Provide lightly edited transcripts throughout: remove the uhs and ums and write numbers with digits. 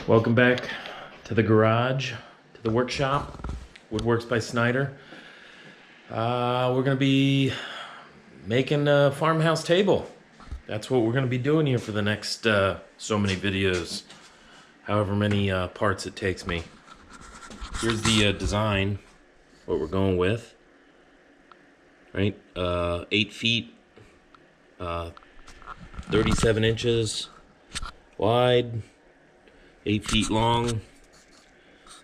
Welcome back to the garage, to the workshop, Woodworks by Snyder. We're gonna be making a farmhouse table. That's what we're gonna be doing here for the next so many videos, however many parts it takes me. Here's the design, what we're going with, right? 8 feet, 37 inches wide, 8 feet long.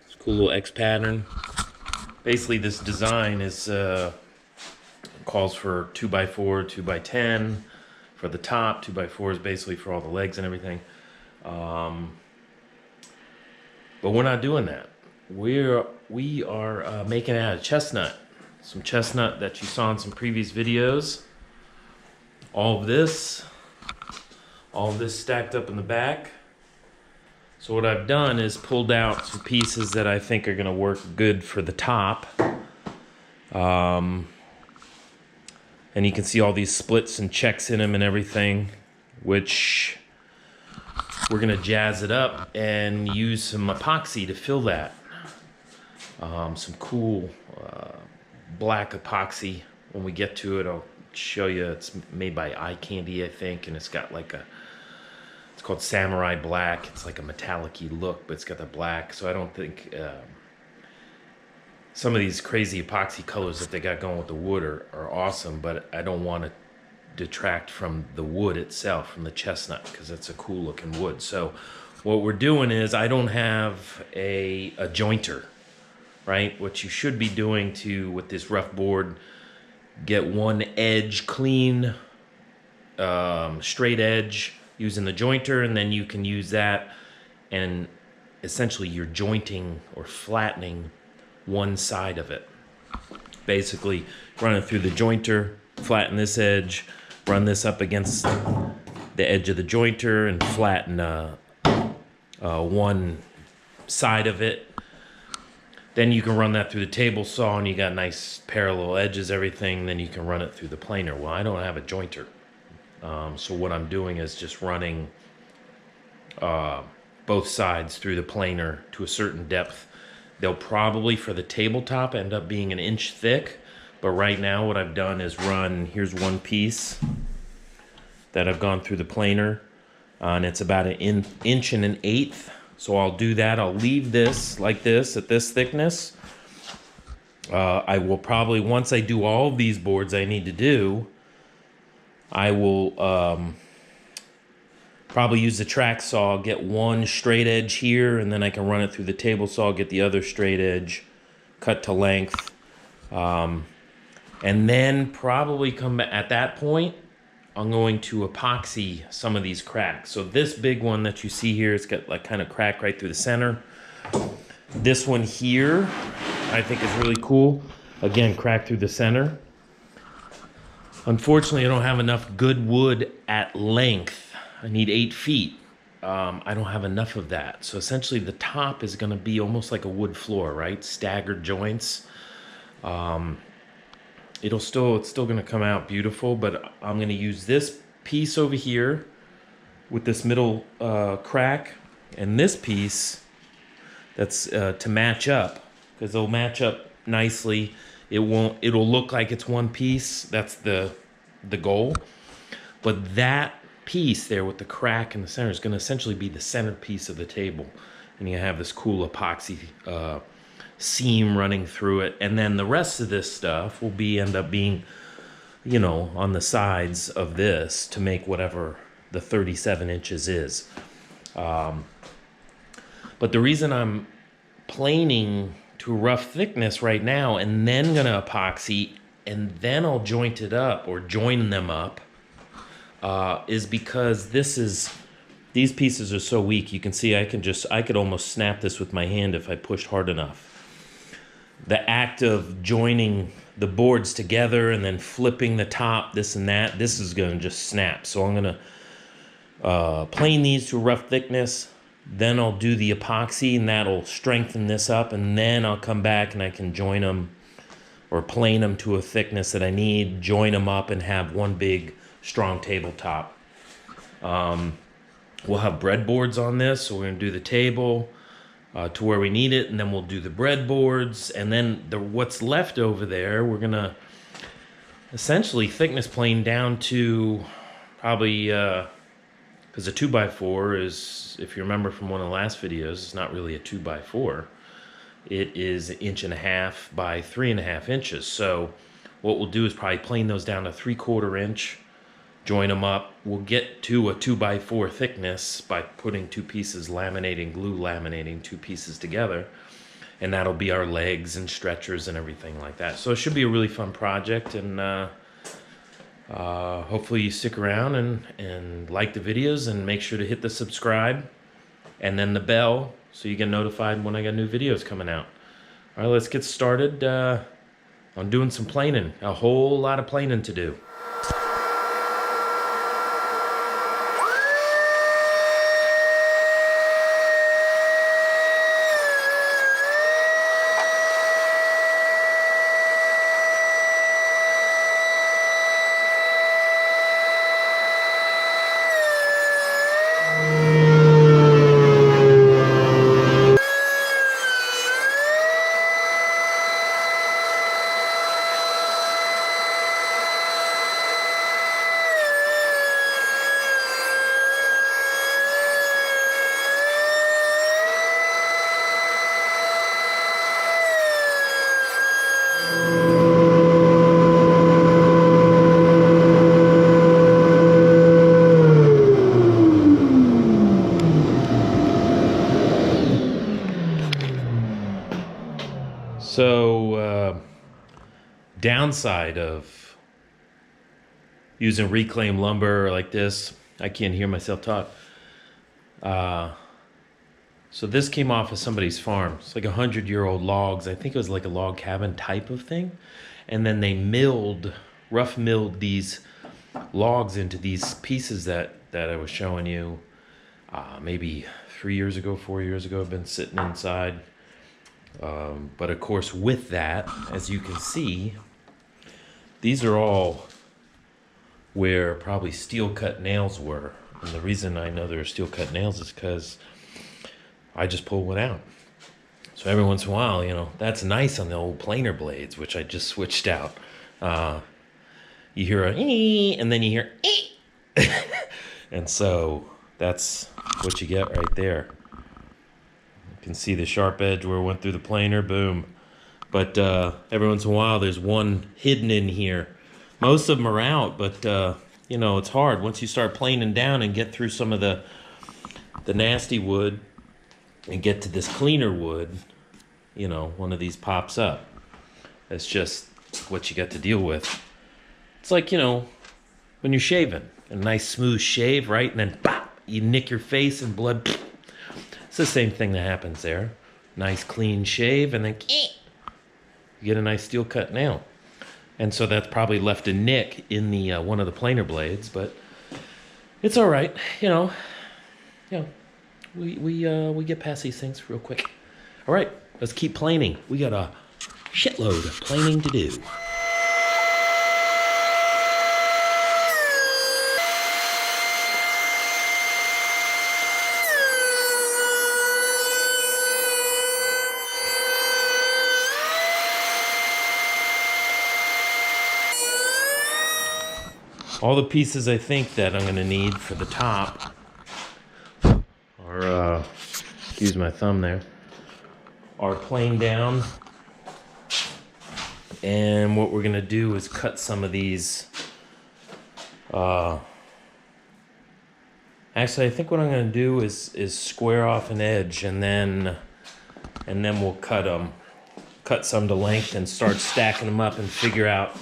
It's a cool little X pattern. Basically, this design is calls for 2x4, 2x10 for the top. 2x4 is basically for all the legs and everything. But we're not doing that. We are making it out of chestnut. Some chestnut that you saw in some previous videos. All of this stacked up in the back. So what I've done is pulled out some pieces that I think are going to work good for the top. And you can see all these splits and checks in them and everything, which we're going to jazz it up and use some epoxy to fill that. Some cool black epoxy. When we get to it, I'll show you. It's made by Eye Candy, I think, and it's got like it's called Samurai Black. It's like a metallic-y look, but it's got the black. So I don't think some of these crazy epoxy colors that they got going with the wood are awesome, but I don't want to detract from the wood itself, from the chestnut, because it's a cool looking wood. So what we're doing is, I don't have a jointer, right? What you should be doing with this rough board, get one edge clean, straight edge, using the jointer, and then you can use that, and essentially you're jointing or flattening one side of it. Basically run it through the jointer, flatten this edge, run this up against the edge of the jointer, and flatten one side of it. Then you can run that through the table saw, and you got nice parallel edges, everything. Then you can run it through the planer. Well, I don't have a jointer. So what I'm doing is just running both sides through the planer to a certain depth. They'll probably, for the tabletop, end up being 1 inch thick. But right now what I've done is here's one piece that I've gone through the planer. And it's about 1 inch and 1/8. So I'll do that. I'll leave this like this at this thickness. I will probably, once I do all of these boards I need to do, I will probably use the track saw, get one straight edge here, and then I can run it through the table saw, get the other straight edge, cut to length. And then probably come back at that point, I'm going to epoxy some of these cracks. So this big one that you see here, it's got like kind of crack right through the center. This one here, I think is really cool. Again, crack through the center. Unfortunately, I don't have enough good wood at length. I need 8 feet. I don't have enough of that. So essentially the top is gonna be almost like a wood floor, right? Staggered joints. It's still gonna come out beautiful, but I'm gonna use this piece over here with this middle crack, and this piece that's to match up, because they'll match up nicely. It'll look like it's one piece. That's the goal. But that piece there with the crack in the center is going to essentially be the centerpiece of the table. And you have this cool epoxy seam running through it. And then the rest of this stuff will end up being, on the sides of this to make whatever the 37 inches is. But the reason I'm planing to a rough thickness right now, and then gonna epoxy, and then I'll joint it up or join them up, is because these pieces are so weak. You can see I could almost snap this with my hand if I pushed hard enough. The act of joining the boards together and then flipping the top, this and that, this is gonna just snap. So I'm gonna plane these to a rough thickness. Then I'll do the epoxy, and that'll strengthen this up, and then I'll come back and I can join them or plane them to a thickness that I need, join them up, and have one big strong tabletop. we'll have breadboards on this, so we're gonna do the table to where we need it, and then we'll do the breadboards, and then what's left over there, we're gonna essentially thickness plane down to probably, because a 2x4 is, if you remember from one of the last videos, it's not really a 2x4. It is 1.5 by 3.5 inches. So what we'll do is probably plane those down to 3/4 inch, join them up. We'll get to a 2x4 thickness by putting two pieces, glue laminating two pieces together. And that'll be our legs and stretchers and everything like that. So it should be a really fun project, and hopefully you stick around and like the videos, and make sure to hit the subscribe and then the bell so you get notified when I got new videos coming out. All right, let's get started on doing some planing. A whole lot of planing to do. So, downside of using reclaimed lumber like this, I can't hear myself talk. So this came off of somebody's farm. It's like 100-year-old logs. I think it was like a log cabin type of thing. And then they rough milled these logs into these pieces that I was showing you maybe 3 years ago, 4 years ago. I've been sitting inside. But of course, with that, as you can see, these are all where probably steel cut nails were. And the reason I know there are steel cut nails is because I just pulled one out. So every once in a while, you know, that's nice on the old planer blades, which I just switched out. You hear a ee, and then you hear ee. And so that's what you get right there. You can see the sharp edge where it went through the planer, boom. But every once in a while, there's one hidden in here. Most of them are out, but you know, it's hard. Once you start planing down and get through some of the nasty wood and get to this cleaner wood, you know, one of these pops up. That's just what you got to deal with. It's like, you know, when you're shaving, a nice smooth shave, right? And then pop, you nick your face and blood. It's the same thing that happens there. Nice clean shave, and then you get a nice steel cut nail. And so that's probably left a nick in the one of the planer blades, but it's all right. You know, we get past these things real quick. All right, let's keep planing. We got a shitload of planing to do. All the pieces I think that I'm gonna need for the top are, excuse my thumb there, are planed down. And what we're gonna do is cut some of these. Actually, I think what I'm gonna do is square off an edge, and then we'll cut some to length and start stacking them up and figure out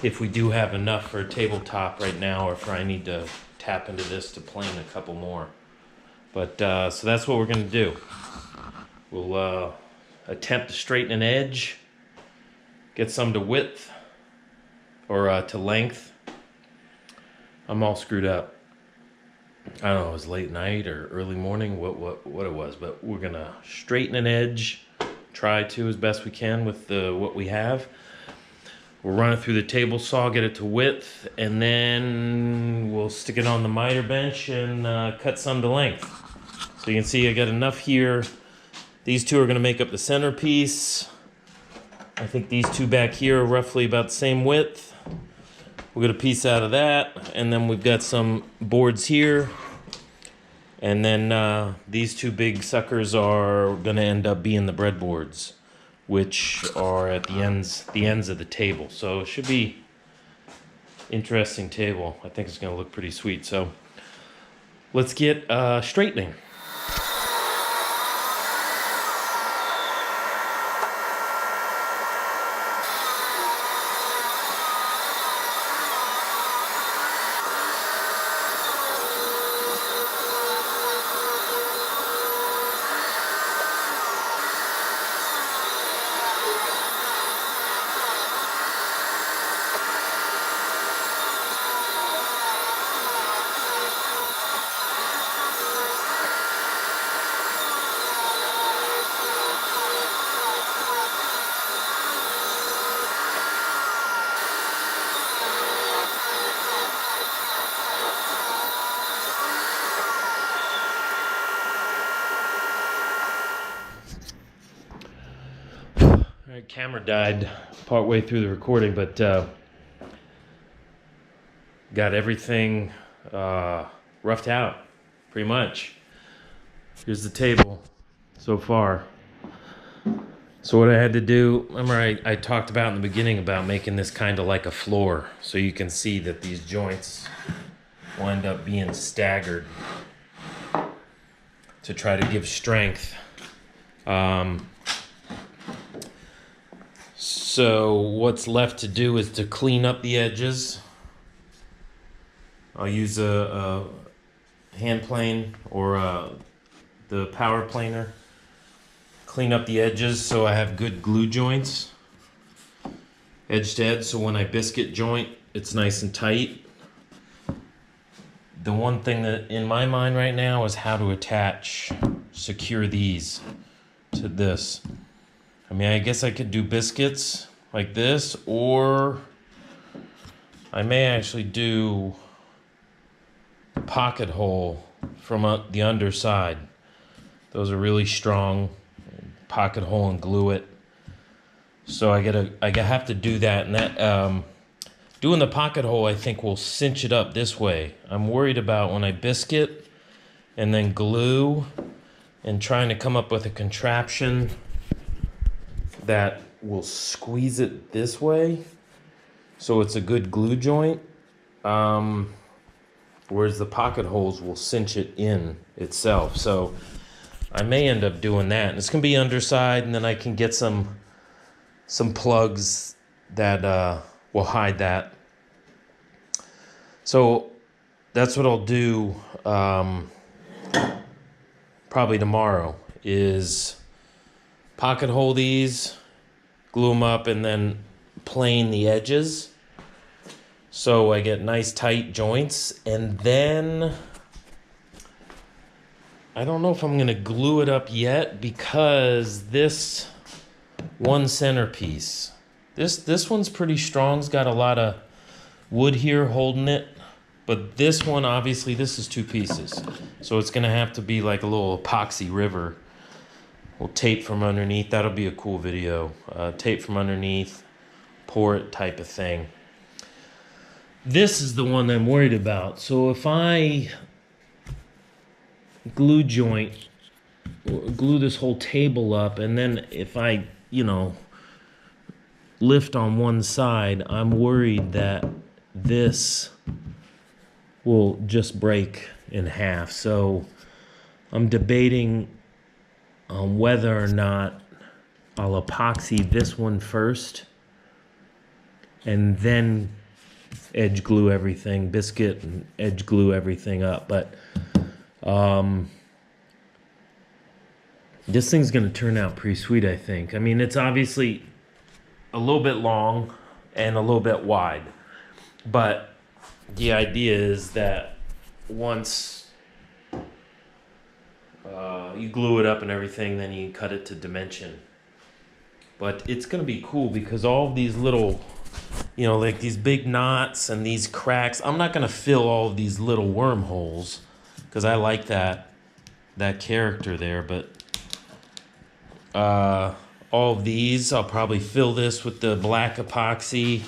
if we do have enough for a tabletop right now, or if I need to tap into this to plane a couple more. But so that's what we're gonna do. We'll attempt to straighten an edge, get some to width or to length. I'm all screwed up. I don't know, it was late night or early morning, what it was, but we're gonna straighten an edge, try to as best we can with what we have. We'll run it through the table saw, get it to width, and then we'll stick it on the miter bench and cut some to length. So you can see I got enough here. These two are gonna make up the centerpiece. I think these two back here are roughly about the same width. We'll get a piece out of that, and then we've got some boards here. And then these two big suckers are gonna end up being the breadboards, which are at the ends of the table. So it should be interesting table. I think it's gonna look pretty sweet. So let's get straightening. Camera died partway through the recording, but got everything roughed out pretty much. Here's the table so far. So what I had to do, remember I talked about in the beginning about making this kind of like a floor, so you can see that these joints will end up being staggered to try to give strength. So what's left to do is to clean up the edges. I'll use a hand plane or the power planer. Clean up the edges so I have good glue joints, edge to edge, so when I biscuit joint, it's nice and tight. The one thing that in my mind right now is how to secure these to this. I mean, I guess I could do biscuits like this, or I may actually do a pocket hole from the underside. Those are really strong. Pocket hole and glue it. So I have to do that, and that doing the pocket hole I think will cinch it up this way. I'm worried about when I biscuit and then glue and trying to come up with a contraption that will squeeze it this way so it's a good glue joint, whereas the pocket holes will cinch it in itself. So I may end up doing that, and it's gonna be underside, and then I can get some plugs that will hide that. So that's what I'll do probably tomorrow, is pocket hole these, glue them up, and then plane the edges so I get nice tight joints. And then I don't know if I'm gonna glue it up yet, because this one centerpiece, this one's pretty strong. It's got a lot of wood here holding it, but this one, obviously this is two pieces, so it's gonna have to be like a little epoxy river. We'll tape from underneath. That'll be a cool video. Tape from underneath, pour it type of thing. This is the one I'm worried about. So if I glue this whole table up, and then if I, lift on one side, I'm worried that this will just break in half. So I'm debating on whether or not I'll epoxy this one first and then edge glue everything, biscuit and edge glue everything up. But this thing's gonna turn out pretty sweet, I think. I mean, it's obviously a little bit long and a little bit wide, but the idea is that once you glue it up and everything, then you cut it to dimension. But it's gonna be cool because all of these little you know, like these big knots and these cracks. I'm not gonna fill all of these little wormholes because I like that character there, but all of these, I'll probably fill this with the black epoxy.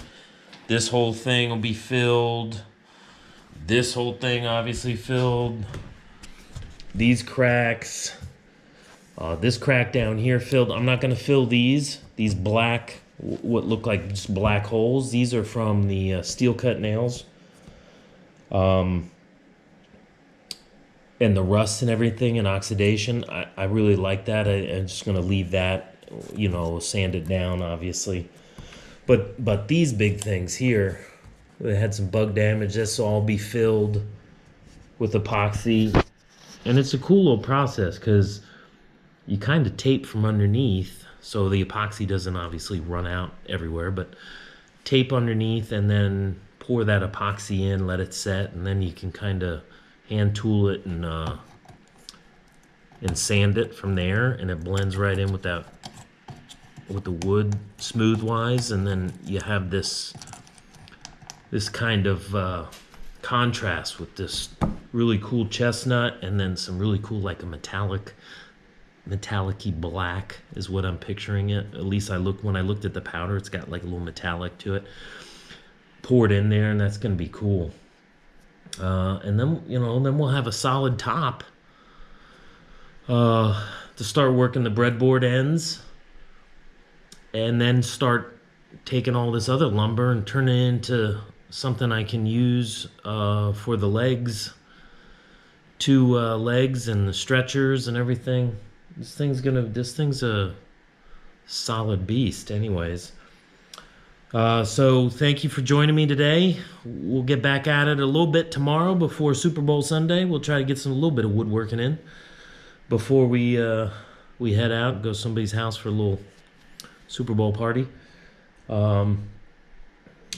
This whole thing will be filled. This whole thing obviously filled. These cracks. This crack down here filled. I'm not going to fill these black, what look like just black holes. These are from the steel cut nails. And the rust and everything and oxidation. I really like that. I'm just going to leave that, you know, sand it down, obviously. But these big things here, they had some bug damage. This will all be filled with epoxy. And it's a cool little process because you kind of tape from underneath, so the epoxy doesn't obviously run out everywhere, but tape underneath and then pour that epoxy in, let it set, and then you can kind of hand tool it and sand it from there, and it blends right in with that, with the wood smooth wise, and then you have this kind of contrast with this really cool chestnut and then some really cool, like a metallic-y black is what I'm picturing it. At least when I looked at the powder, it's got like a little metallic to it. Pour it in there, and that's going to be cool. And then, you know, then we'll have a solid top to start working the breadboard ends, and then start taking all this other lumber and turn it into something I can use for the legs, two legs and the stretchers and everything. This thing's a solid beast anyways. So thank you for joining me today. We'll get back at it a little bit tomorrow before Super Bowl Sunday. We'll try to get a little bit of woodworking in before we head out and go to somebody's house for a little Super Bowl party.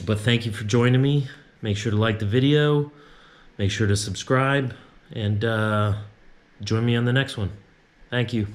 But thank you for joining me. Make sure to like the video. Make sure to subscribe. And join me on the next one. Thank you.